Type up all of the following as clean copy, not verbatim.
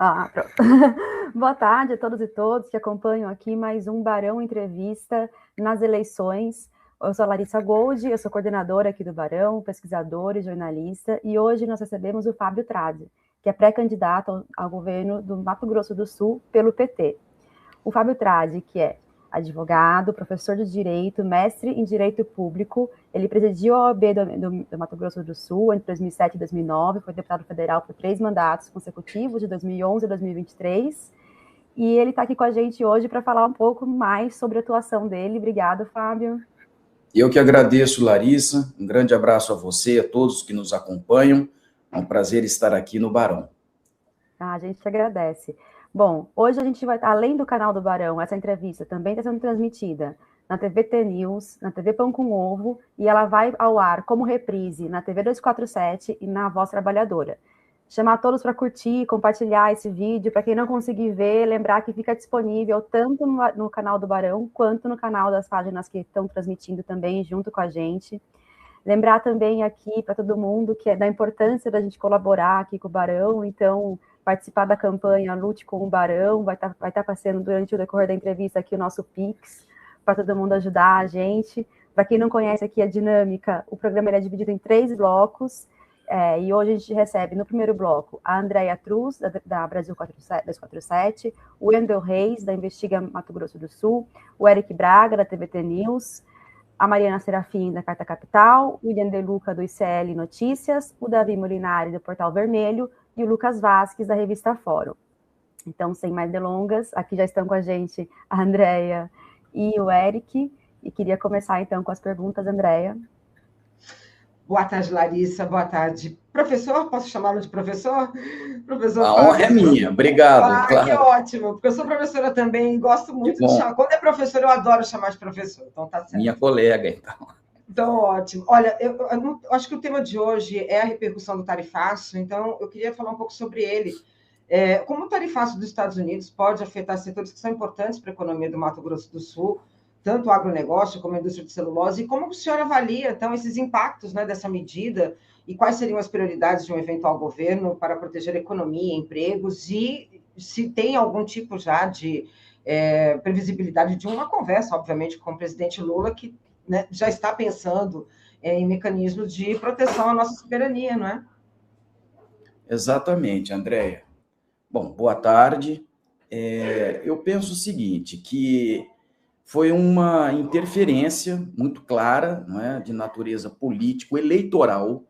Pronto. Boa tarde a todos e todas que acompanham aqui mais um Barão Entrevista nas eleições. Eu sou a Larissa Gold, eu sou coordenadora aqui do Barão, pesquisadora e jornalista, e hoje nós recebemos o Fábio Tradi, que é pré-candidato ao governo do Mato Grosso do Sul pelo PT. O Fábio Tradi, que é advogado, professor de Direito, mestre em Direito Público, ele presidiu a OAB do Mato Grosso do Sul entre 2007 e 2009, foi deputado federal por 3 mandatos consecutivos, de 2011 a 2023, e ele está aqui com a gente hoje para falar um pouco mais sobre a atuação dele. Obrigado, Fábio. Eu que agradeço, Larissa. Um grande abraço a você e a todos que nos acompanham. É um prazer estar aqui no Barão. A gente te agradece. Bom, hoje a gente vai, além do canal do Barão, essa entrevista também está sendo transmitida na TV T News, na TV Pão com Ovo, e ela vai ao ar como reprise na TV 247 e na Voz Trabalhadora. Chamar todos para curtir, compartilhar esse vídeo, para quem não conseguir ver, lembrar que fica disponível tanto no canal do Barão, quanto no canal das páginas que estão transmitindo também junto com a gente. Lembrar também aqui para todo mundo que é da importância da gente colaborar aqui com o Barão, então participar da campanha Lute com o Barão, vai estar passando durante o decorrer da entrevista aqui o nosso Pix, para todo mundo ajudar a gente. Para quem não conhece aqui a dinâmica, o programa é dividido em 3 blocos, e hoje a gente recebe no primeiro bloco a Andréia Truz, da Brasil 247, o Wendel Reis, da Investiga Mato Grosso do Sul, o Eric Braga, da TVT News, a Mariana Serafim, da Carta Capital, o William De Luca, do ICL Notícias, o Davi Molinari, do Portal Vermelho, e o Lucas Vasques, da revista Fórum. Então, sem mais delongas, aqui já estão com a gente a Andréia e o Eric, e queria começar, então, com as perguntas, Andréia. Boa tarde, Larissa. Boa tarde. Professor, posso chamá-lo de professor? Professor Fábio. A honra é minha, obrigado. Claro. Que ótimo, porque eu sou professora também e gosto muito de chamar. Quando é professor, eu adoro chamar de professor, então tá certo. Minha colega, então. Então, ótimo. Olha, eu acho que o tema de hoje é a repercussão do tarifaço, então eu queria falar um pouco sobre ele. Como o tarifaço dos Estados Unidos pode afetar setores que são importantes para a economia do Mato Grosso do Sul, tanto o agronegócio como a indústria de celulose, e como o senhor avalia, então, esses impactos, né, dessa medida, e quais seriam as prioridades de um eventual governo para proteger a economia, empregos, e se tem algum tipo já de previsibilidade de uma conversa, obviamente, com o presidente Lula, que, né, já está pensando em mecanismos de proteção à nossa soberania, não é? Exatamente, Andréia. Bom, boa tarde. Eu penso o seguinte, que foi uma interferência muito clara, não é, de natureza político-eleitoral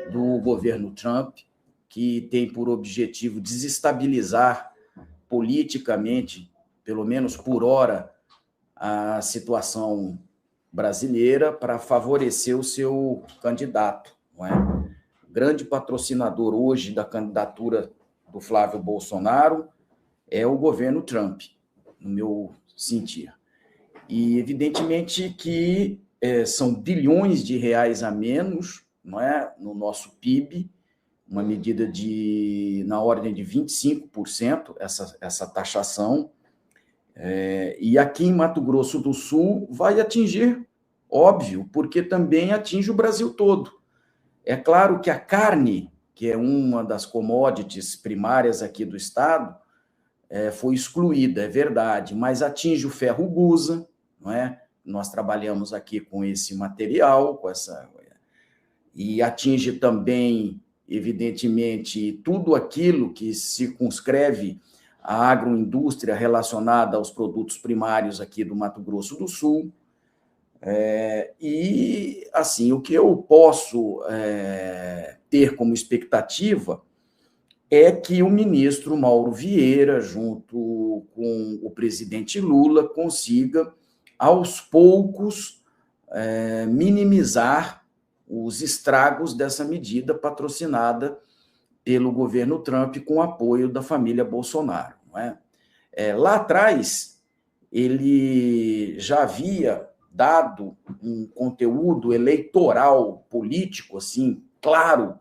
do governo Trump, que tem por objetivo desestabilizar politicamente, pelo menos por hora, a situação brasileira para favorecer o seu candidato. Não é? O grande patrocinador hoje da candidatura do Flávio Bolsonaro é o governo Trump, no meu sentir. E, evidentemente, que são bilhões de reais a menos, não é, no nosso PIB, uma medida na ordem de 25%, essa taxação. E aqui em Mato Grosso do Sul vai atingir, óbvio, porque também atinge o Brasil todo. É claro que a carne, que é uma das commodities primárias aqui do Estado, foi excluída, é verdade, mas atinge o ferro-gusa, não é? Nós trabalhamos aqui com esse material, e atinge também, evidentemente, tudo aquilo que circunscreve a agroindústria relacionada aos produtos primários aqui do Mato Grosso do Sul. E, assim, o que eu posso ter como expectativa é que o ministro Mauro Vieira, junto com o presidente Lula, consiga, aos poucos, minimizar os estragos dessa medida patrocinada pelo governo Trump com o apoio da família Bolsonaro. Não é? Lá atrás, ele já havia dado um conteúdo eleitoral, político, assim, claro,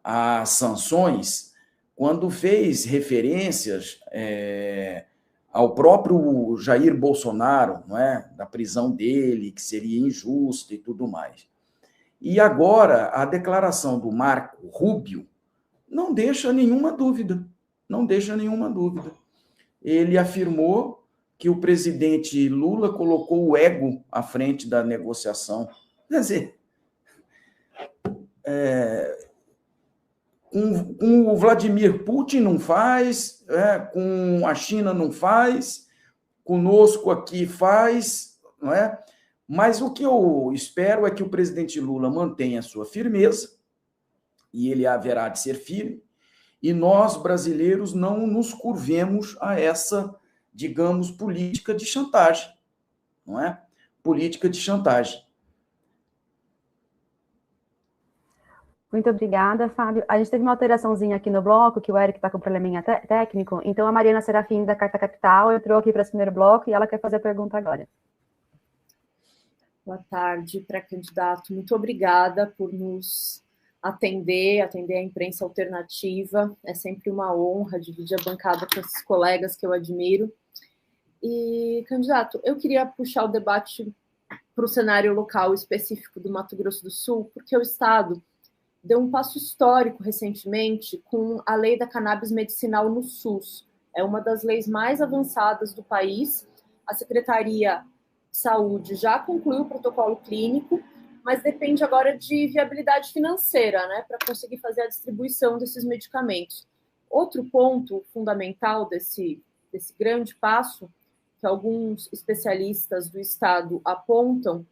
às sanções, quando fez referências ao próprio Jair Bolsonaro, não é? Da prisão dele, que seria injusta e tudo mais. E agora, a declaração do Marco Rubio não deixa nenhuma dúvida. não deixa nenhuma dúvida. Ele afirmou que o presidente Lula colocou o ego à frente da negociação. Quer dizer, com o Vladimir Putin não faz, com a China não faz, conosco aqui faz, não é? Mas o que eu espero é que o presidente Lula mantenha a sua firmeza, e ele haverá de ser firme, e nós, brasileiros, não nos curvemos a essa, digamos, política de chantagem, não é? Política de chantagem. Muito obrigada, Fábio. A gente teve uma alteraçãozinha aqui no bloco, que o Eric está com probleminha técnico, então a Mariana Serafim, da Carta Capital, entrou aqui para esse primeiro bloco e ela quer fazer a pergunta agora. Boa tarde, pré-candidato. Muito obrigada por nos atender a imprensa alternativa. É sempre uma honra dividir a bancada com esses colegas que eu admiro. E, candidato, eu queria puxar o debate para o cenário local específico do Mato Grosso do Sul, porque o Estado deu um passo histórico recentemente com a lei da cannabis medicinal no SUS. É uma das leis mais avançadas do país. A Secretaria de Saúde já concluiu o protocolo clínico, mas depende agora de viabilidade financeira, né, para conseguir fazer a distribuição desses medicamentos. Outro ponto fundamental desse grande passo, que alguns especialistas do Estado apontam,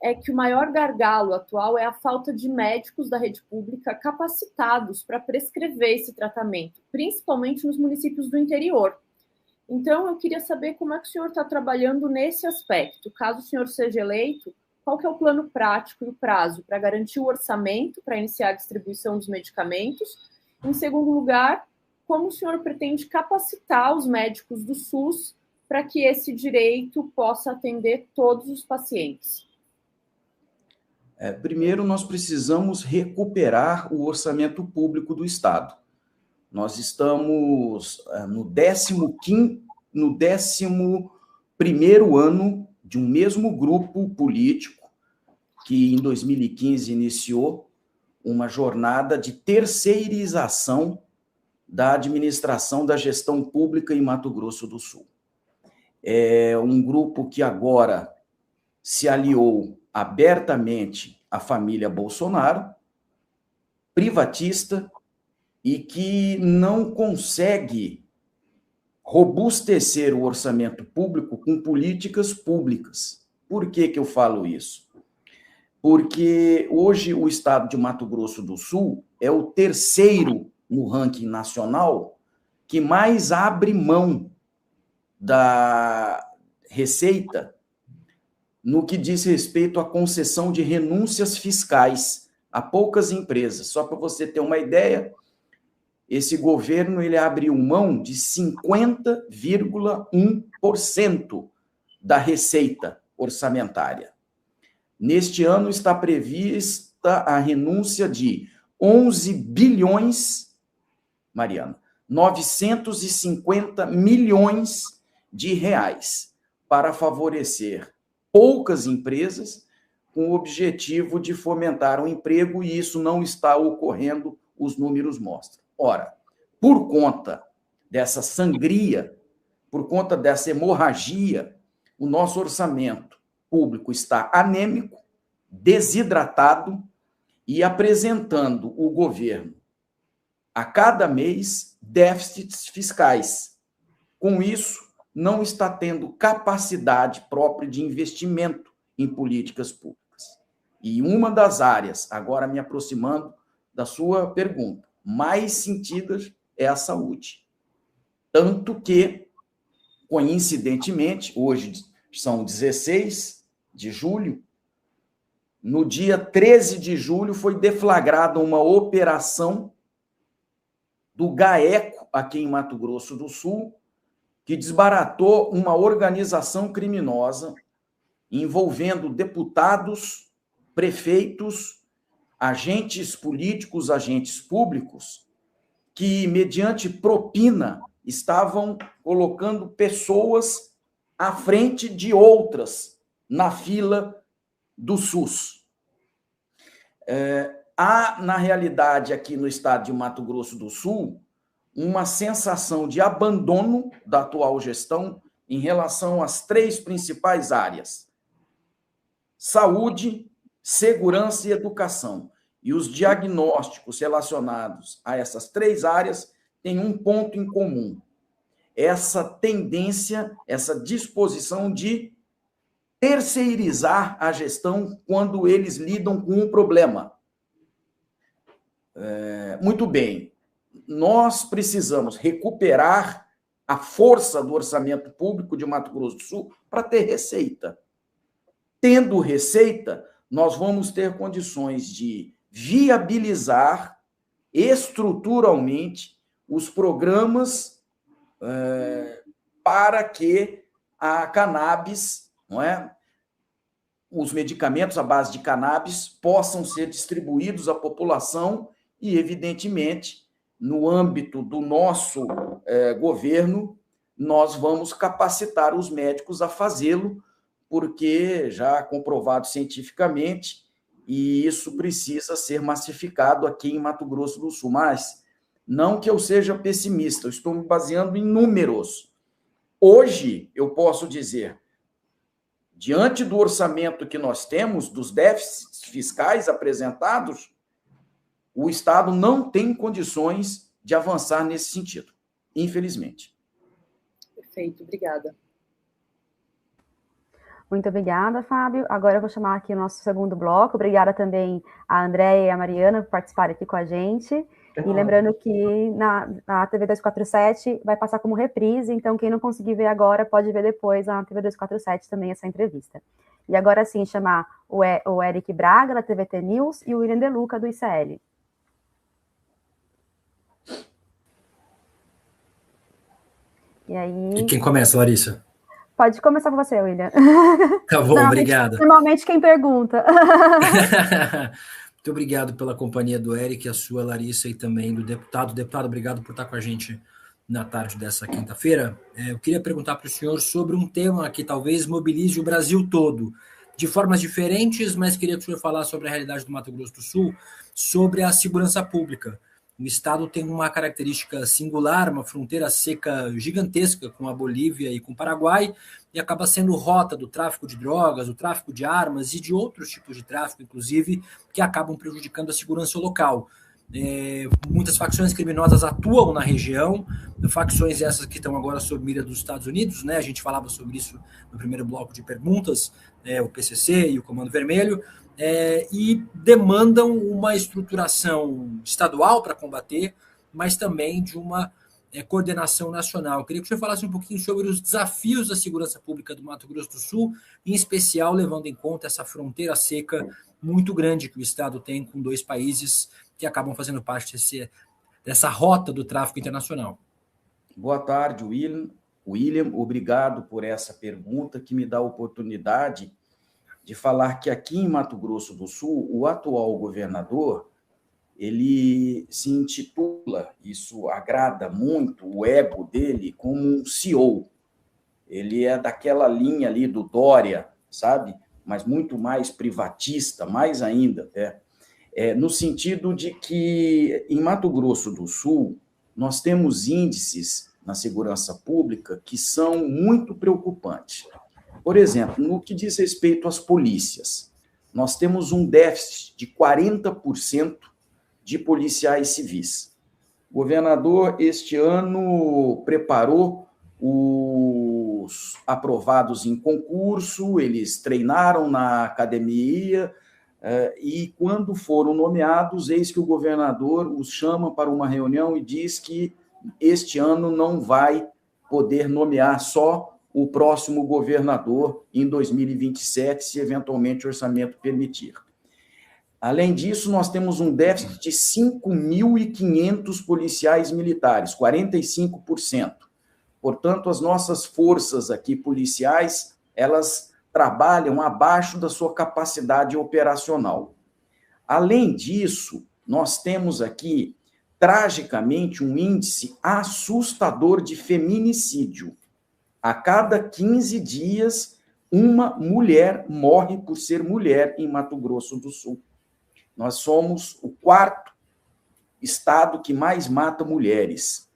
é que o maior gargalo atual é a falta de médicos da rede pública capacitados para prescrever esse tratamento, principalmente nos municípios do interior. Então, eu queria saber como é que o senhor está trabalhando nesse aspecto. Caso o senhor seja eleito, qual que é o plano prático e o prazo para garantir o orçamento para iniciar a distribuição dos medicamentos? Em segundo lugar, como o senhor pretende capacitar os médicos do SUS para que esse direito possa atender todos os pacientes? Primeiro, nós precisamos recuperar o orçamento público do Estado. Nós estamos no 11º ano de um mesmo grupo político que, em 2015, iniciou uma jornada de terceirização da administração da gestão pública em Mato Grosso do Sul. É um grupo que agora se aliou abertamente à família Bolsonaro, privatista, e que não consegue robustecer o orçamento público com políticas públicas. Por que eu falo isso? Porque hoje o estado de Mato Grosso do Sul é o terceiro no ranking nacional que mais abre mão da receita no que diz respeito à concessão de renúncias fiscais a poucas empresas. Só para você ter uma ideia, esse governo ele abriu mão de 50,1% da receita orçamentária. Neste ano está prevista a renúncia de 11 bilhões, Mariana, 950 milhões de reais para favorecer poucas empresas com o objetivo de fomentar o emprego, e isso não está ocorrendo, os números mostram. Ora, por conta dessa sangria, por conta dessa hemorragia, o nosso orçamento público está anêmico, desidratado e apresentando o governo a cada mês déficits fiscais. Com isso, não está tendo capacidade própria de investimento em políticas públicas. E uma das áreas, agora me aproximando da sua pergunta, mais sentidas é a saúde. Tanto que, coincidentemente, hoje são 16 de julho, no dia 13 de julho foi deflagrada uma operação do GAECO, aqui em Mato Grosso do Sul, que desbaratou uma organização criminosa envolvendo deputados, prefeitos, agentes políticos, agentes públicos, que, mediante propina, estavam colocando pessoas à frente de outras na fila do SUS. Há, na realidade, aqui no estado de Mato Grosso do Sul, uma sensação de abandono da atual gestão em relação às 3 principais áreas: saúde, segurança e educação. E os diagnósticos relacionados a essas 3 áreas têm um ponto em comum: essa tendência, essa disposição de terceirizar a gestão quando eles lidam com um problema. Muito bem, nós precisamos recuperar a força do orçamento público de Mato Grosso do Sul para ter receita. Tendo receita, nós vamos ter condições de viabilizar estruturalmente os programas para que a cannabis, não é? Os medicamentos à base de cannabis possam ser distribuídos à população e, evidentemente, no âmbito do nosso governo, nós vamos capacitar os médicos a fazê-lo, porque já comprovado cientificamente, e isso precisa ser massificado aqui em Mato Grosso do Sul. Mas não que eu seja pessimista, eu estou me baseando em números. Hoje, eu posso dizer, diante do orçamento que nós temos, dos déficits fiscais apresentados, o Estado não tem condições de avançar nesse sentido, infelizmente. Perfeito, obrigada. Muito obrigada, Fábio. Agora eu vou chamar aqui o nosso segundo bloco. Obrigada também a Andréia e a Mariana por participarem aqui com a gente. E lembrando que na TV 247 vai passar como reprise, então quem não conseguir ver agora pode ver depois na TV 247 também essa entrevista. E agora sim, chamar o Eric Braga, da TVT News, e o William De Luca, do ICL. E aí... E quem começa, Larissa? Pode começar com você, William. Tá bom, obrigado. Normalmente quem pergunta. Muito obrigado pela companhia do Eric, a sua, Larissa, e também do deputado. Deputado, obrigado por estar com a gente na tarde dessa quinta-feira. Eu queria perguntar para o senhor sobre um tema que talvez mobilize o Brasil todo, de formas diferentes, mas queria que o senhor falasse sobre a realidade do Mato Grosso do Sul, sobre a segurança pública. O Estado tem uma característica singular, uma fronteira seca gigantesca com a Bolívia e com o Paraguai, e acaba sendo rota do tráfico de drogas, do tráfico de armas e de outros tipos de tráfico, inclusive, que acabam prejudicando a segurança local. Muitas facções criminosas atuam na região, facções essas que estão agora sob mira dos Estados Unidos, né? A gente falava sobre isso no primeiro bloco de perguntas, o PCC e o Comando Vermelho, e demandam uma estruturação estadual para combater, mas também de uma coordenação nacional. Eu queria que o senhor falasse um pouquinho sobre os desafios da segurança pública do Mato Grosso do Sul, em especial levando em conta essa fronteira seca muito grande que o Estado tem com 2 países que acabam fazendo parte dessa rota do tráfico internacional. Boa tarde, William. Obrigado por essa pergunta que me dá a oportunidade de falar que aqui em Mato Grosso do Sul, o atual governador, ele se intitula, isso agrada muito o ego dele, como um CEO. Ele é daquela linha ali do Dória, sabe? Mas muito mais privatista, mais ainda, no sentido de que em Mato Grosso do Sul nós temos índices na segurança pública que são muito preocupantes. Por exemplo, no que diz respeito às polícias, nós temos um déficit de 40% de policiais civis. O governador, este ano, preparou os aprovados em concurso, eles treinaram na academia, e quando foram nomeados, eis que o governador os chama para uma reunião e diz que este ano não vai poder nomear só o próximo governador em 2027, se eventualmente o orçamento permitir. Além disso, nós temos um déficit de 5.500 policiais militares, 45%. Portanto, as nossas forças aqui policiais, elas trabalham abaixo da sua capacidade operacional. Além disso, nós temos aqui, tragicamente, um índice assustador de feminicídio. A cada 15 dias, uma mulher morre por ser mulher em Mato Grosso do Sul. Nós somos o 4º estado que mais mata mulheres.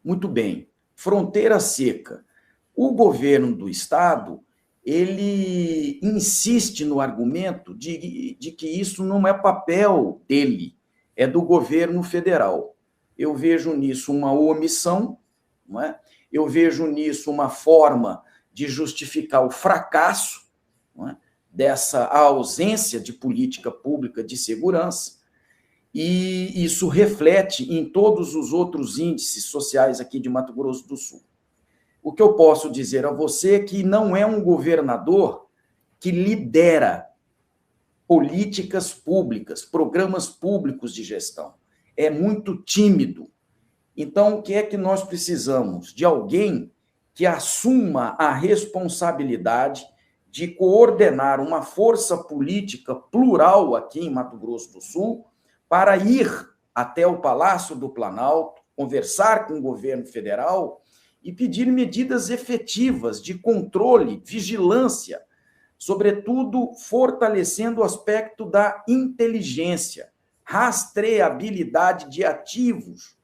Muito bem, fronteira seca. O governo do Estado, ele insiste no argumento de que isso não é papel dele, é do governo federal. Eu vejo nisso uma omissão, não é? Eu vejo nisso uma forma de justificar o fracasso, não é, dessa ausência de política pública de segurança, e isso reflete em todos os outros índices sociais aqui de Mato Grosso do Sul. O que eu posso dizer a você é que não é um governador que lidera políticas públicas, programas públicos de gestão. É muito tímido. Então, o que é que nós precisamos? De alguém que assuma a responsabilidade de coordenar uma força política plural aqui em Mato Grosso do Sul para ir até o Palácio do Planalto, conversar com o governo federal e pedir medidas efetivas de controle, vigilância, sobretudo fortalecendo o aspecto da inteligência, rastreabilidade de ativos,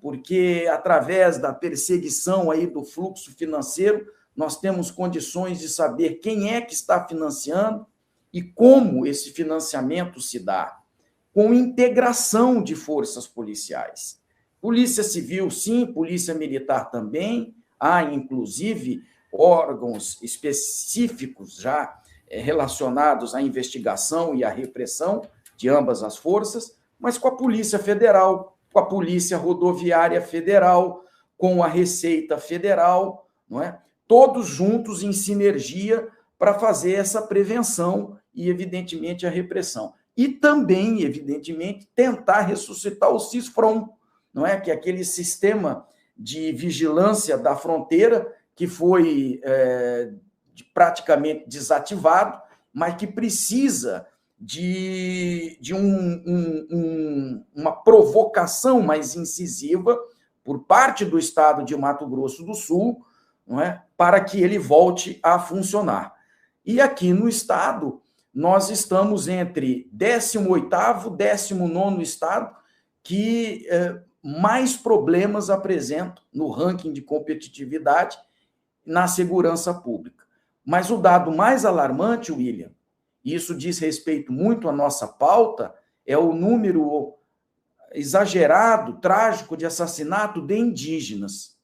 porque através da perseguição aí do fluxo financeiro, nós temos condições de saber quem é que está financiando e como esse financiamento se dá, com integração de forças policiais. Polícia Civil, sim, Polícia Militar também, há, inclusive, órgãos específicos já relacionados à investigação e à repressão de ambas as forças, mas com a Polícia Federal, com a Polícia Rodoviária Federal, com a Receita Federal, não é? Todos juntos em sinergia para fazer essa prevenção e, evidentemente, a repressão. E também, evidentemente, tentar ressuscitar o CISFRON, não é? Que é aquele sistema de vigilância da fronteira que foi praticamente desativado, mas que precisa de uma provocação mais incisiva por parte do Estado de Mato Grosso do Sul, não é? Para que ele volte a funcionar. E aqui no Estado, nós estamos entre 18º e 19º Estado que mais problemas apresentam no ranking de competitividade na segurança pública. Mas o dado mais alarmante, William, e isso diz respeito muito à nossa pauta, é o número exagerado, trágico de assassinato de indígenas.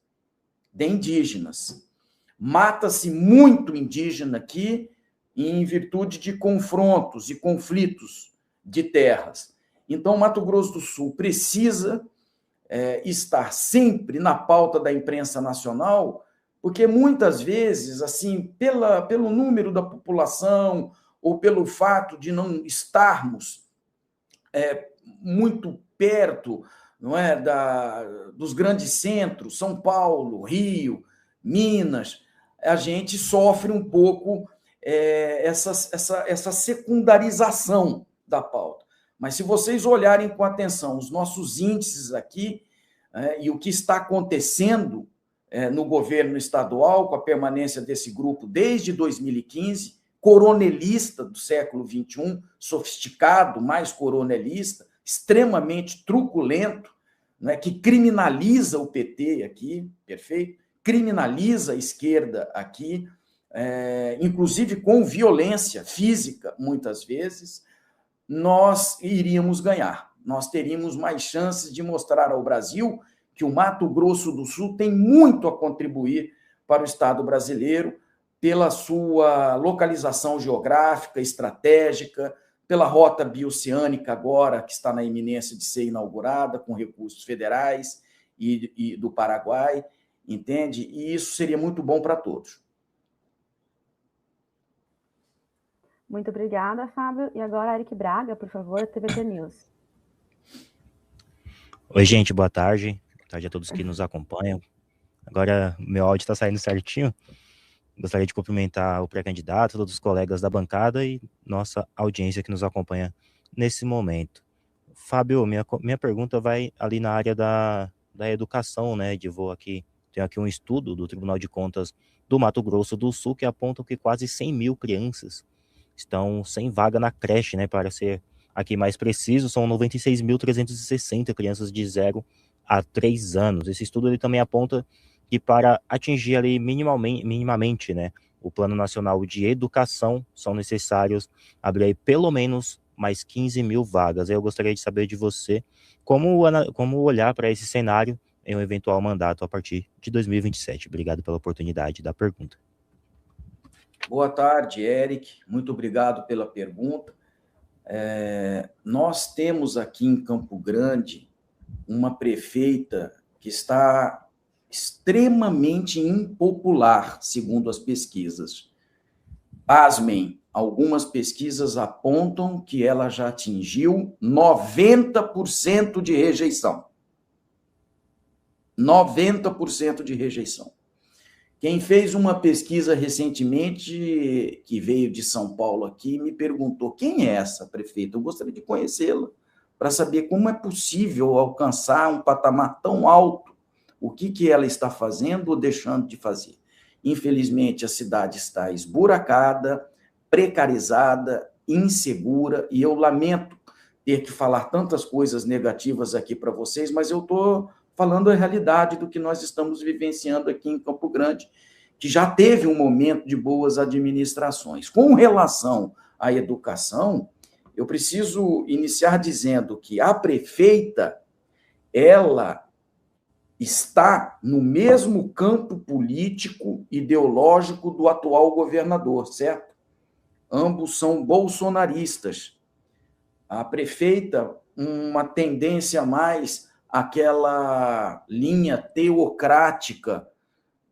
Mata-se muito indígena aqui em virtude de confrontos e conflitos de terras. Então, Mato Grosso do Sul precisa estar sempre na pauta da imprensa nacional, porque muitas vezes, assim, pelo número da população ou pelo fato de não estarmos muito perto, não é, dos grandes centros, São Paulo, Rio, Minas, a gente sofre um pouco essa secundarização da pauta. Mas se vocês olharem com atenção os nossos índices aqui e o que está acontecendo no governo estadual com a permanência desse grupo desde 2015, coronelista do século XXI, sofisticado, mais coronelista, extremamente truculento, né, que criminaliza o PT aqui, perfeito? Criminaliza a esquerda aqui, inclusive com violência física, muitas vezes, nós iríamos ganhar. Nós teríamos mais chances de mostrar ao Brasil que o Mato Grosso do Sul tem muito a contribuir para o Estado brasileiro, pela sua localização geográfica, estratégica, pela rota bioceânica agora, que está na iminência de ser inaugurada, com recursos federais e do Paraguai, entende? E isso seria muito bom para todos. Muito obrigada, Fábio. E agora, Eric Braga, por favor, TVT News. Oi, gente, boa tarde. Boa tarde a todos que nos acompanham. Agora, meu áudio está saindo certinho. Gostaria de cumprimentar o pré-candidato, todos os colegas da bancada e nossa audiência que nos acompanha nesse momento. Fábio, minha pergunta vai ali na área da educação, né? Tenho aqui um estudo do Tribunal de Contas do Mato Grosso do Sul que aponta que quase 100 mil crianças estão sem vaga na creche, né? Para ser aqui mais preciso, são 96.360 crianças de 0 há 3 anos. Esse estudo ele também aponta que para atingir ali minimamente, né, o Plano Nacional de Educação, são necessários abrir aí pelo menos mais 15 mil vagas. Eu gostaria de saber de você como olhar para esse cenário em um eventual mandato a partir de 2027. Obrigado pela oportunidade da pergunta. Boa tarde, Eric. Muito obrigado pela pergunta. Nós temos aqui em Campo Grande uma prefeita que está extremamente impopular, segundo as pesquisas. Pasmem, algumas pesquisas apontam que ela já atingiu 90% de rejeição. 90% de rejeição. Quem fez uma pesquisa recentemente, que veio de São Paulo aqui, me perguntou: quem é essa prefeita? Eu gostaria de conhecê-la, para saber como é possível alcançar um patamar tão alto, o que ela está fazendo ou deixando de fazer. Infelizmente, a cidade está esburacada, precarizada, insegura, e eu lamento ter que falar tantas coisas negativas aqui para vocês, mas eu estou falando a realidade do que nós estamos vivenciando aqui em Campo Grande, que já teve um momento de boas administrações. Com relação à educação, eu preciso iniciar dizendo que a prefeita, ela está no mesmo campo político, ideológico do atual governador, certo? Ambos são bolsonaristas. A prefeita, uma tendência mais aquela linha teocrática,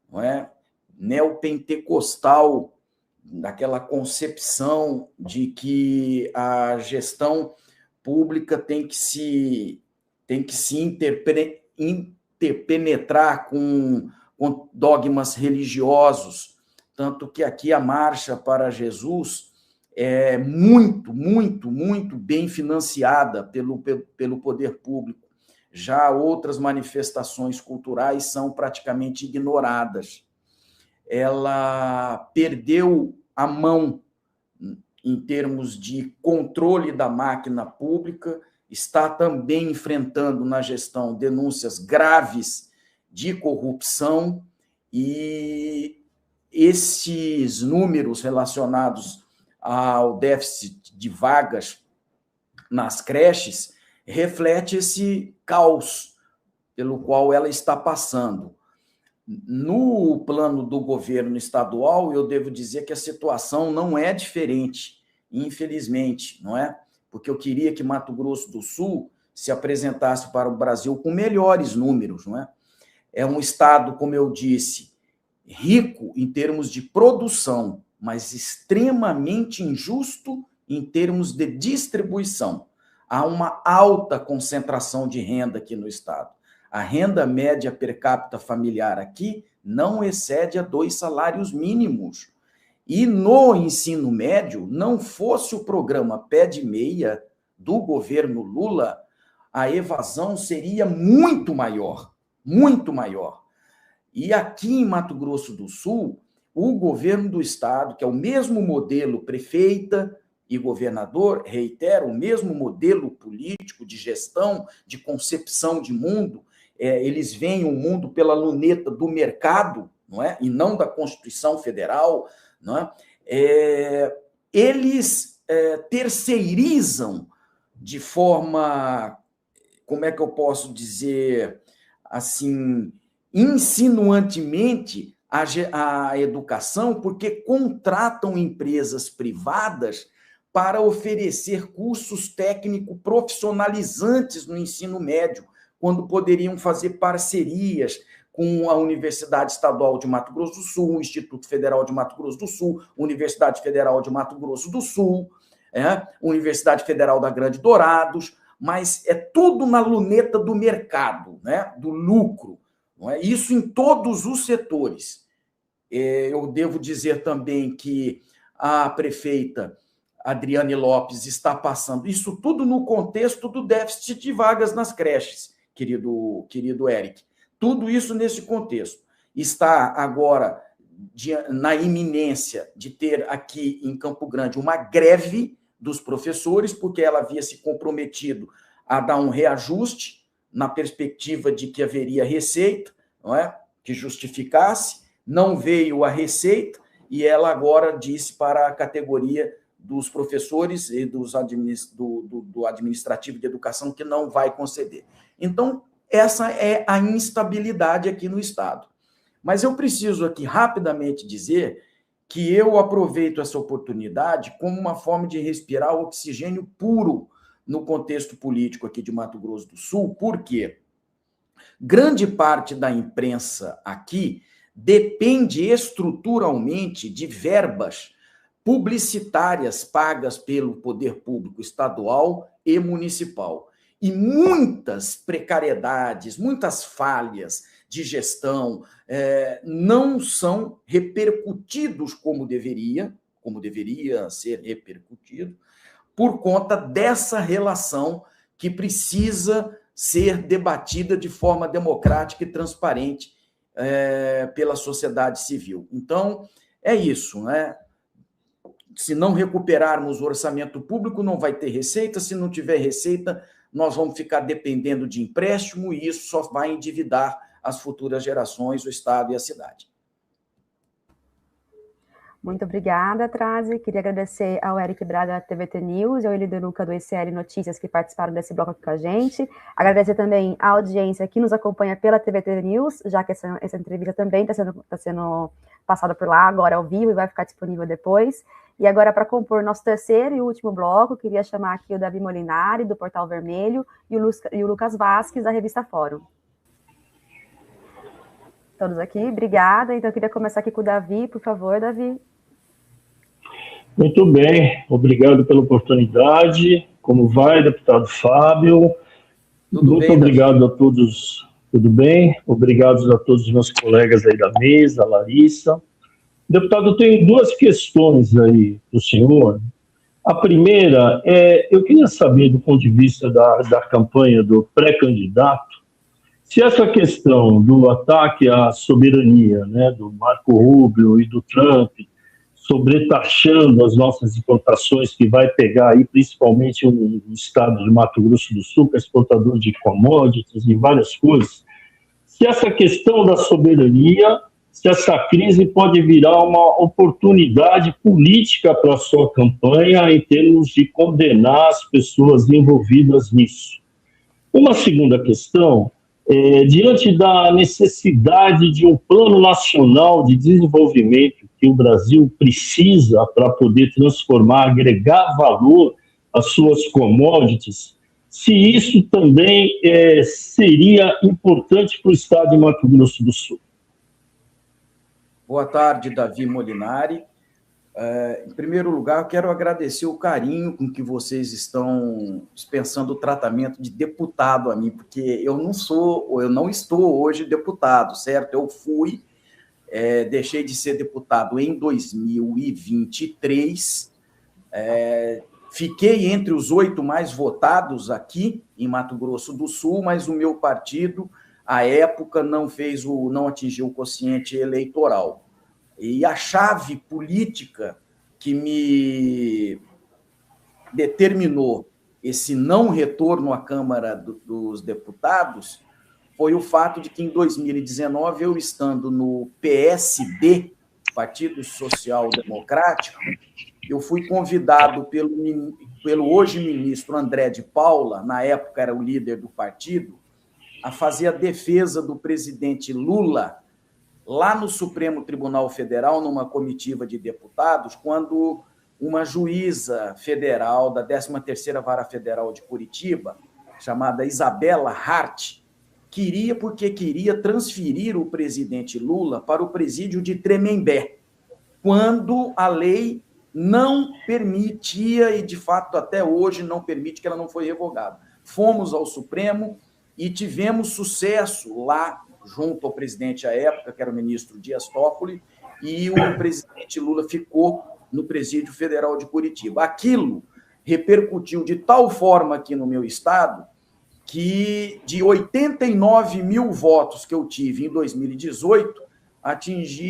não é? Neopentecostal, daquela concepção de que a gestão pública tem que se interpenetrar com dogmas religiosos, tanto que aqui a Marcha para Jesus é muito, muito, muito bem financiada pelo poder público. Já outras manifestações culturais são praticamente ignoradas. Ela perdeu a mão em termos de controle da máquina pública, está também enfrentando na gestão denúncias graves de corrupção, e esses números relacionados ao déficit de vagas nas creches reflete esse caos pelo qual ela está passando. No plano do governo estadual, eu devo dizer que a situação não é diferente, infelizmente, não é? Porque eu queria que Mato Grosso do Sul se apresentasse para o Brasil com melhores números, não é? É um estado, como eu disse, rico em termos de produção, mas extremamente injusto em termos de distribuição. Há uma alta concentração de renda aqui no estado. A renda média per capita familiar aqui não excede a 2 salários mínimos. E no ensino médio, não fosse o programa Pé de Meia do governo Lula, a evasão seria muito maior, muito maior. E aqui em Mato Grosso do Sul, o governo do estado, que é o mesmo modelo prefeita e governador, reitero, o mesmo modelo político de gestão, de concepção de mundo, eles veem o mundo pela luneta do mercado, não é? E não da Constituição Federal, não é? Eles terceirizam de forma, como é que eu posso dizer, assim, insinuantemente a educação, porque contratam empresas privadas para oferecer cursos técnicos profissionalizantes no ensino médio, quando poderiam fazer parcerias com a Universidade Estadual de Mato Grosso do Sul, o Instituto Federal de Mato Grosso do Sul, Universidade Federal de Mato Grosso do Sul, Universidade Federal da Grande Dourados, mas é tudo na luneta do mercado, né? Do lucro. Não é? Isso em todos os setores. Eu devo dizer também que a prefeita Adriane Lopes está passando isso tudo no contexto do déficit de vagas nas creches, querido Eric. Tudo isso nesse contexto. Está agora na iminência de ter aqui em Campo Grande uma greve dos professores, porque ela havia se comprometido a dar um reajuste na perspectiva de que haveria receita, não é? Que justificasse, não veio a receita, e ela agora disse para a categoria dos professores e do administrativo de educação que não vai conceder. Então, essa é a instabilidade aqui no Estado. Mas eu preciso aqui rapidamente dizer que eu aproveito essa oportunidade como uma forma de respirar oxigênio puro no contexto político aqui de Mato Grosso do Sul, porque grande parte da imprensa aqui depende estruturalmente de verbas publicitárias pagas pelo poder público estadual e municipal. E muitas precariedades, muitas falhas de gestão não são repercutidos como deveria ser repercutido, por conta dessa relação que precisa ser debatida de forma democrática e transparente pela sociedade civil. Então, é isso, né? Se não recuperarmos o orçamento público, não vai ter receita. Se não tiver receita, nós vamos ficar dependendo de empréstimo e isso só vai endividar as futuras gerações, o Estado e a cidade. Muito obrigada, Trazi. Queria agradecer ao Eric Braga da TVT News e ao Eli De Luca do ECL Notícias que participaram desse bloco aqui com a gente. Agradecer também a audiência que nos acompanha pela TVT News, já que essa entrevista também está sendo passada por lá agora ao vivo e vai ficar disponível depois. E agora, para compor nosso terceiro e último bloco, queria chamar aqui o Davi Molinari, do Portal Vermelho, e o Lucas Vasques, da revista Fórum. Todos aqui, obrigada. Então, eu queria começar aqui com o Davi, por favor, Davi. Muito bem, obrigado pela oportunidade. Como vai, deputado Fábio? Muito bem, obrigado Davi. A todos. Tudo bem? Obrigado a todos os meus colegas aí da mesa, a Larissa. Deputado, eu tenho duas questões aí para o senhor. A primeira eu queria saber, do ponto de vista da campanha do pré-candidato, se essa questão do ataque à soberania, né, do Marco Rubio e do Trump, sobretaxando as nossas exportações, que vai pegar aí principalmente o estado de Mato Grosso do Sul, que é exportador de commodities e várias coisas, se essa questão da soberania, se essa crise pode virar uma oportunidade política para a sua campanha em termos de condenar as pessoas envolvidas nisso. Uma segunda questão, diante da necessidade de um plano nacional de desenvolvimento que o Brasil precisa para poder transformar, agregar valor às suas commodities, se isso também seria importante para o estado de Mato Grosso do Sul. Boa tarde, Davi Molinari. Em primeiro lugar, eu quero agradecer o carinho com que vocês estão dispensando o tratamento de deputado a mim, porque eu não estou hoje deputado, certo? Eu fui, deixei de ser deputado em 2023, fiquei entre os 8 mais votados aqui em Mato Grosso do Sul, mas o meu partido, à época, não atingiu o quociente eleitoral. E a chave política que me determinou esse não retorno à Câmara dos Deputados foi o fato de que, em 2019, eu estando no PSD, Partido Social Democrático, eu fui convidado pelo hoje ministro André de Paula, na época era o líder do partido, a fazer a defesa do presidente Lula lá no Supremo Tribunal Federal, numa comitiva de deputados, quando uma juíza federal da 13ª Vara Federal de Curitiba, chamada Isabela Hart, queria transferir o presidente Lula para o presídio de Tremembé, quando a lei não permitia, e de fato até hoje não permite, que ela não foi revogada. Fomos ao Supremo e tivemos sucesso lá, junto ao presidente à época, que era o ministro Dias Toffoli, e o presidente Lula ficou no Presídio Federal de Curitiba. Aquilo repercutiu de tal forma aqui no meu estado que, de 89 mil votos que eu tive em 2018,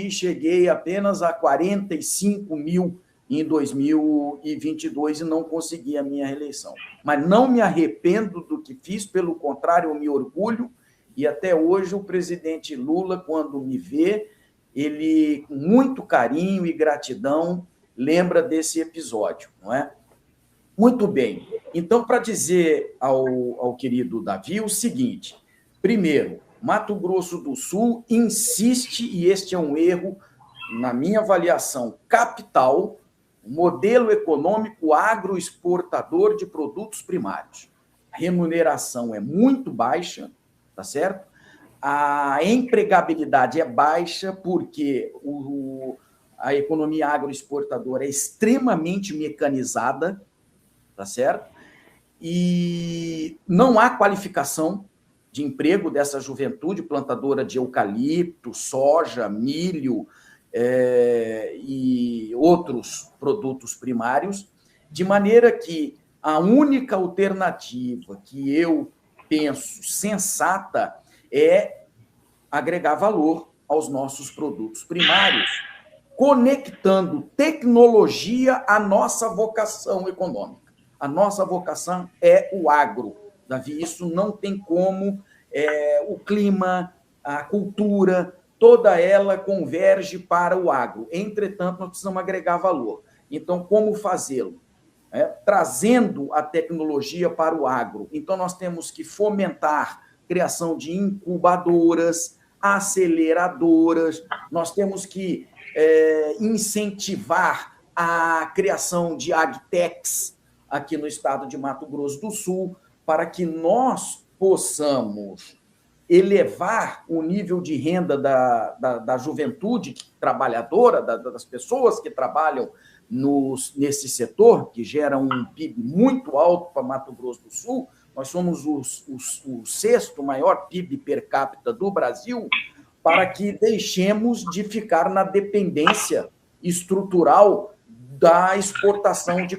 cheguei apenas a 45 mil em 2022 e não consegui a minha reeleição. Mas não me arrependo do que fiz, pelo contrário, eu me orgulho, e até hoje o presidente Lula, quando me vê, ele, com muito carinho e gratidão, lembra desse episódio, não é? Muito bem. Então, para dizer ao querido Davi o seguinte: primeiro, Mato Grosso do Sul insiste, e este é um erro, na minha avaliação, capital, modelo econômico agroexportador de produtos primários. A remuneração é muito baixa, tá certo? A empregabilidade é baixa porque a economia agroexportadora é extremamente mecanizada, tá certo? E não há qualificação de emprego dessa juventude plantadora de eucalipto, soja, milho e outros produtos primários, de maneira que a única alternativa que eu penso sensata é agregar valor aos nossos produtos primários, conectando tecnologia à nossa vocação econômica. A nossa vocação é o agro, Davi, isso não tem como, o clima, a cultura, toda ela converge para o agro. Entretanto, nós precisamos agregar valor. Então, como fazê-lo? Trazendo a tecnologia para o agro. Então, nós temos que fomentar a criação de incubadoras, aceleradoras, nós temos que incentivar a criação de agtechs aqui no estado de Mato Grosso do Sul, para que nós possamos elevar o nível de renda da juventude trabalhadora, das pessoas que trabalham nesse setor, que gera um PIB muito alto para Mato Grosso do Sul. Nós somos o sexto maior PIB per capita do Brasil, para que deixemos de ficar na dependência estrutural da exportação de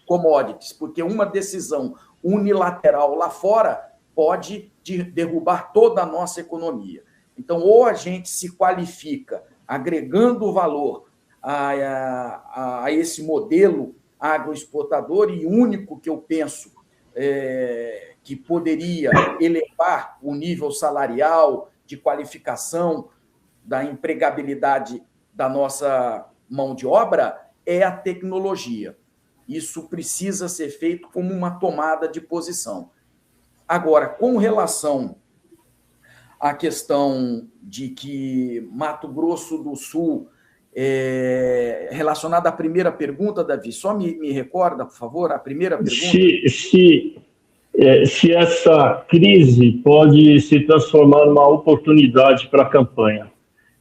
commodities, porque uma decisão unilateral lá fora pode derrubar toda a nossa economia. Então, ou a gente se qualifica agregando valor a esse modelo agroexportador, e único que eu penso que poderia elevar o nível salarial, de qualificação, da empregabilidade da nossa mão de obra, é a tecnologia. Isso precisa ser feito como uma tomada de posição. Agora, com relação à questão de que Mato Grosso do Sul, relacionada à primeira pergunta, Davi, só me recorda, por favor, a primeira pergunta? Se essa crise pode se transformar numa oportunidade para a campanha.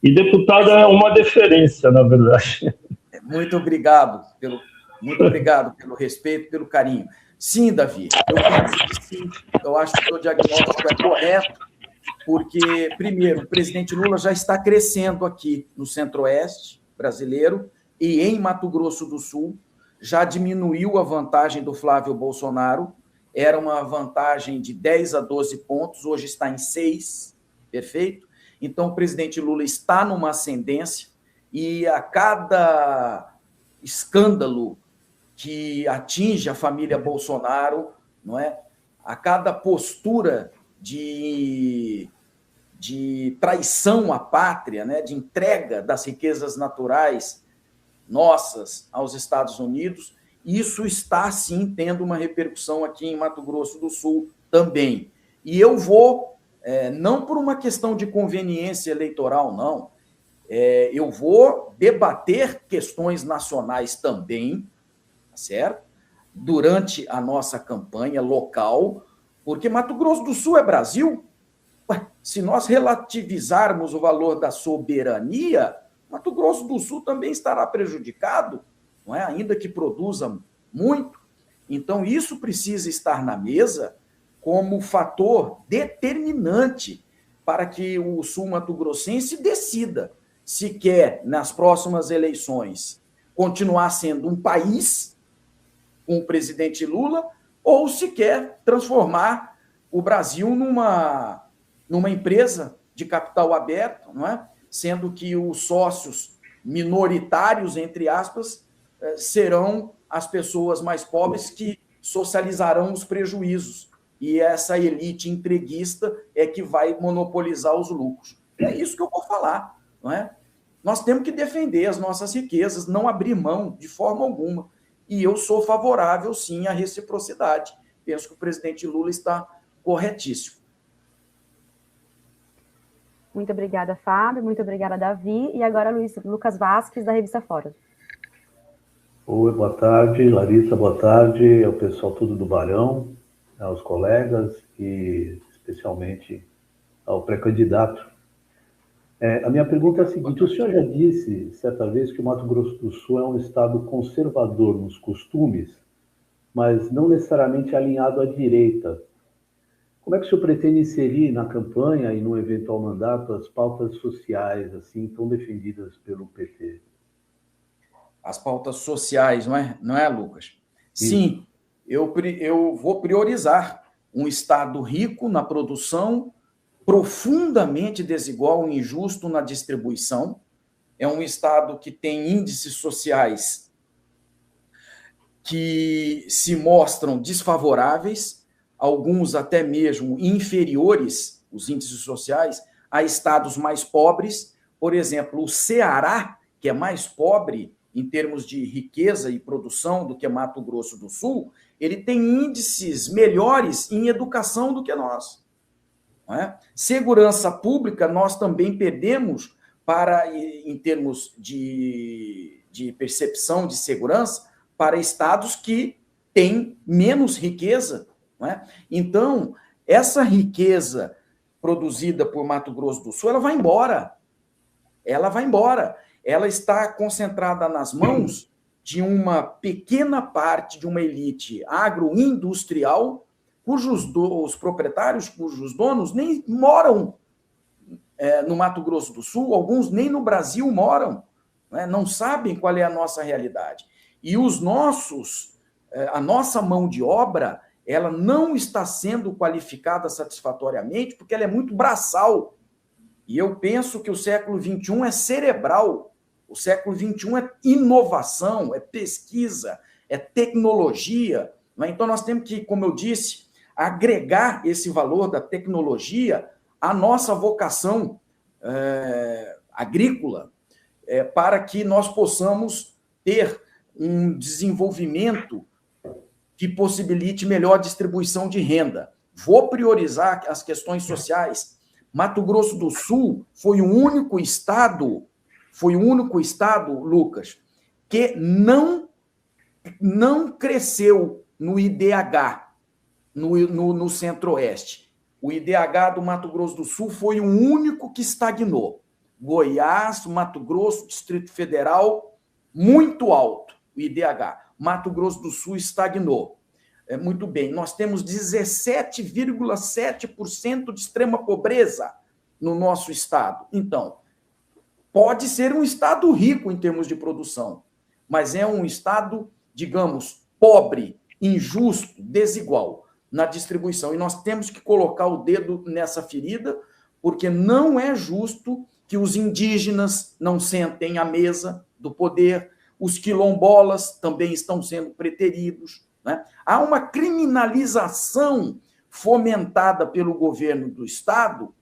E deputado é uma deferência, na verdade. Muito obrigado pelo respeito, pelo carinho. Sim, Davi, eu penso que sim. Eu acho que o seu diagnóstico é correto, porque, primeiro, o presidente Lula já está crescendo aqui no Centro-Oeste brasileiro e em Mato Grosso do Sul, já diminuiu a vantagem do Flávio Bolsonaro, era uma vantagem de 10 a 12 pontos, hoje está em 6, perfeito? Então, o presidente Lula está numa ascendência, e a cada escândalo que atinge a família Bolsonaro, não é? A cada postura de traição à pátria, né? De entrega das riquezas naturais nossas aos Estados Unidos, isso está, sim, tendo uma repercussão aqui em Mato Grosso do Sul também. E eu vou, não por uma questão de conveniência eleitoral, não, eu vou debater questões nacionais também, certo? Durante a nossa campanha local, porque Mato Grosso do Sul é Brasil. Se nós relativizarmos o valor da soberania, Mato Grosso do Sul também estará prejudicado, não é? Ainda que produza muito. Então, isso precisa estar na mesa como fator determinante para que o sul-mato-grossense decida se quer, nas próximas eleições, continuar sendo um país com o presidente Lula, ou se quer transformar o Brasil numa empresa de capital aberto, não é? Sendo que os sócios minoritários, entre aspas, serão as pessoas mais pobres que socializarão os prejuízos. E essa elite entreguista é que vai monopolizar os lucros. É isso que eu vou falar, não é? Nós temos que defender as nossas riquezas, não abrir mão de forma alguma. E eu sou favorável, sim, à reciprocidade. Penso que o presidente Lula está corretíssimo. Muito obrigada, Fábio. Muito obrigada, Davi. E agora, Lucas Vasques, da revista Fórum. Oi, boa tarde, Larissa, boa tarde ao pessoal tudo do Barão, aos colegas e especialmente ao pré-candidato. A minha pergunta é a seguinte: o senhor já disse certa vez que o Mato Grosso do Sul é um estado conservador nos costumes, mas não necessariamente alinhado à direita. Como é que o senhor pretende inserir na campanha e no eventual mandato as pautas sociais assim tão defendidas pelo PT? As pautas sociais, não é, Lucas? Sim, eu vou priorizar um estado rico na produção, profundamente desigual e injusto na distribuição. É um estado que tem índices sociais que se mostram desfavoráveis, alguns até mesmo inferiores, os índices sociais, a estados mais pobres. Por exemplo, o Ceará, que é mais pobre em termos de riqueza e produção do que Mato Grosso do Sul, ele tem índices melhores em educação do que nós. Não é? Segurança pública, nós também perdemos em termos de percepção de segurança, para estados que têm menos riqueza. Não é? Então, essa riqueza produzida por Mato Grosso do Sul, ela vai embora. Ela vai embora. Ela está concentrada nas mãos de uma pequena parte de uma elite agroindustrial, os proprietários, cujos donos nem moram no Mato Grosso do Sul, alguns nem no Brasil moram, né? Não sabem qual é a nossa realidade. E a nossa mão de obra, ela não está sendo qualificada satisfatoriamente porque ela é muito braçal. E eu penso que o século XXI é cerebral. O século XXI é inovação, é pesquisa, é tecnologia. Né? Então, nós temos que, como eu disse, agregar esse valor da tecnologia à nossa vocação agrícola, para que nós possamos ter um desenvolvimento que possibilite melhor distribuição de renda. Vou priorizar as questões sociais. Mato Grosso do Sul foi o único estado, Lucas, que não cresceu no IDH, no Centro-Oeste. O IDH do Mato Grosso do Sul foi o único que estagnou. Goiás, Mato Grosso, Distrito Federal, muito alto o IDH. Mato Grosso do Sul estagnou. Muito bem, nós temos 17,7% de extrema pobreza no nosso estado. Então, pode ser um estado rico em termos de produção, mas é um estado, digamos, pobre, injusto, desigual na distribuição. E nós temos que colocar o dedo nessa ferida, porque não é justo que os indígenas não sentem à mesa do poder, os quilombolas também estão sendo preteridos. Né? Há uma criminalização fomentada pelo governo do Estado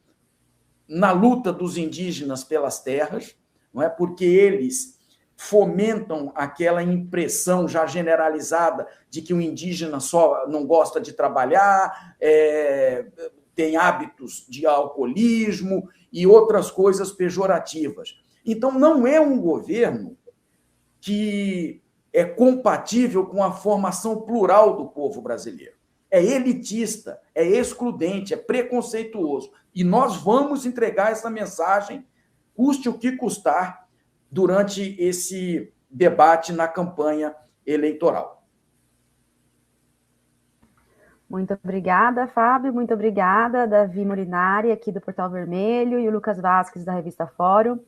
na luta dos indígenas pelas terras, não é? Porque eles fomentam aquela impressão já generalizada de que o indígena só não gosta de trabalhar, tem hábitos de alcoolismo e outras coisas pejorativas. Então, não é um governo que é compatível com a formação plural do povo brasileiro. É elitista, é excludente, é preconceituoso. E nós vamos entregar essa mensagem, custe o que custar, durante esse debate na campanha eleitoral. Muito obrigada, Fábio. Muito obrigada, Davi Molinari, aqui do Portal Vermelho, e o Lucas Vasques, da revista Fórum.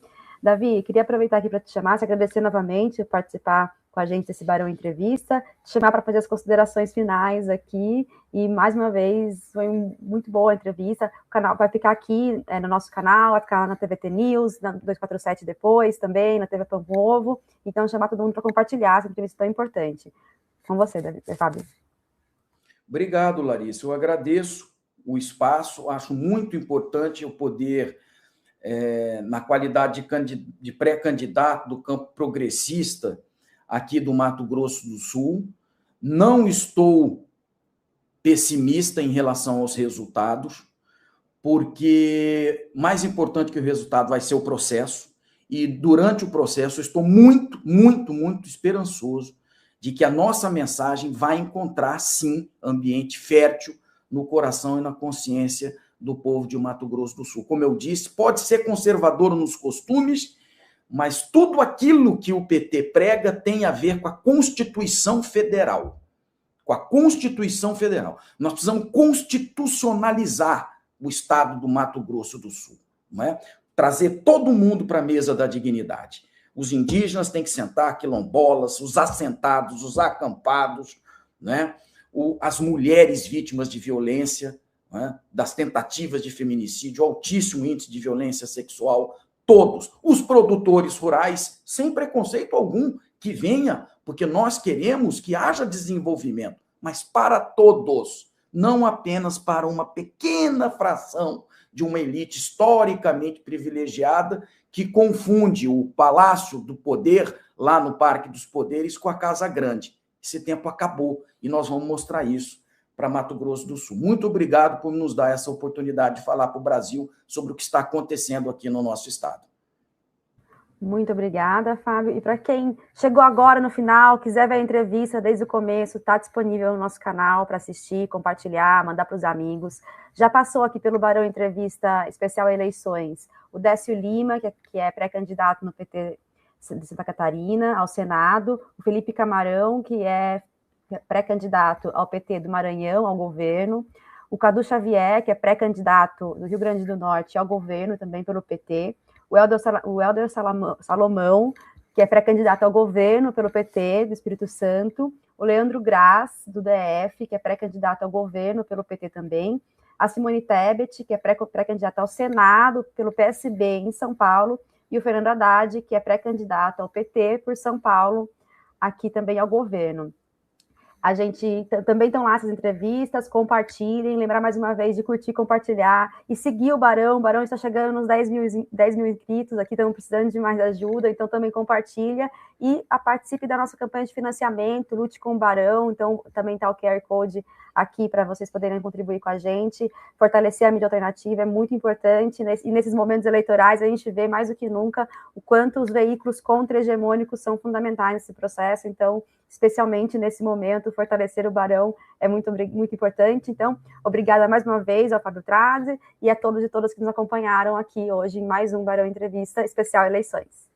Davi, queria aproveitar aqui para te chamar, te agradecer novamente por participar com a gente desse Barão Entrevista, te chamar para fazer as considerações finais aqui, e mais uma vez, foi muito boa a entrevista. O canal vai ficar aqui no nosso canal, vai ficar na TVT News, na 247 depois também, na TV Pão com Ovo, então chamar todo mundo para compartilhar essa entrevista tão importante. Com você, Davi, Fábio. Obrigado, Larissa, eu agradeço o espaço, acho muito importante eu poder, na qualidade de pré-candidato do campo progressista aqui do Mato Grosso do Sul, não estou pessimista em relação aos resultados, porque mais importante que o resultado vai ser o processo, e durante o processo eu estou muito, muito, muito esperançoso de que a nossa mensagem vai encontrar, sim, ambiente fértil no coração e na consciência do povo de Mato Grosso do Sul. Como eu disse, pode ser conservador nos costumes, mas tudo aquilo que o PT prega tem a ver com a Constituição Federal. Com a Constituição Federal. Nós precisamos constitucionalizar o Estado do Mato Grosso do Sul, não é? Trazer todo mundo para a mesa da dignidade. Os indígenas têm que sentar, quilombolas, os assentados, os acampados, né? As mulheres vítimas de violência, né? Das tentativas de feminicídio, altíssimo índice de violência sexual, todos. Os produtores rurais, sem preconceito algum, que venha, porque nós queremos que haja desenvolvimento, mas para todos, não apenas para uma pequena fração de uma elite historicamente privilegiada que confunde o Palácio do Poder, lá no Parque dos Poderes, com a Casa Grande. Esse tempo acabou e nós vamos mostrar isso para Mato Grosso do Sul. Muito obrigado por nos dar essa oportunidade de falar para o Brasil sobre o que está acontecendo aqui no nosso estado. Muito obrigada, Fábio. E para quem chegou agora no final, quiser ver a entrevista desde o começo, está disponível no nosso canal para assistir, compartilhar, mandar para os amigos. Já passou aqui pelo Barão Entrevista Especial Eleições o Décio Lima, que é pré-candidato no PT de Santa Catarina, ao Senado, o Felipe Camarão, que é pré-candidato ao PT do Maranhão, ao governo, o Cadu Xavier, que é pré-candidato do Rio Grande do Norte ao governo, também pelo PT, o Helder Salomão, que é pré-candidato ao governo pelo PT do Espírito Santo, o Leandro Graz, do DF, que é pré-candidato ao governo pelo PT também, a Simone Tebet, que é pré-candidata ao Senado pelo PSB em São Paulo, e o Fernando Haddad, que é pré-candidato ao PT por São Paulo, aqui também ao governo. A gente também estão lá essas entrevistas, compartilhem, lembrar mais uma vez de curtir, compartilhar e seguir o Barão. O Barão está chegando nos 10 mil inscritos, aqui estamos precisando de mais ajuda, então também compartilha e participe da nossa campanha de financiamento, lute com o Barão, então também está o QR Code aqui para vocês poderem contribuir com a gente, fortalecer a mídia alternativa é muito importante, e nesses momentos eleitorais a gente vê mais do que nunca o quanto os veículos contra-hegemônicos são fundamentais nesse processo, então especialmente nesse momento, fortalecer o Barão é muito, muito importante. Então, obrigada mais uma vez ao Fábio Trazzi e a todos e todas que nos acompanharam aqui hoje em mais um Barão Entrevista Especial Eleições.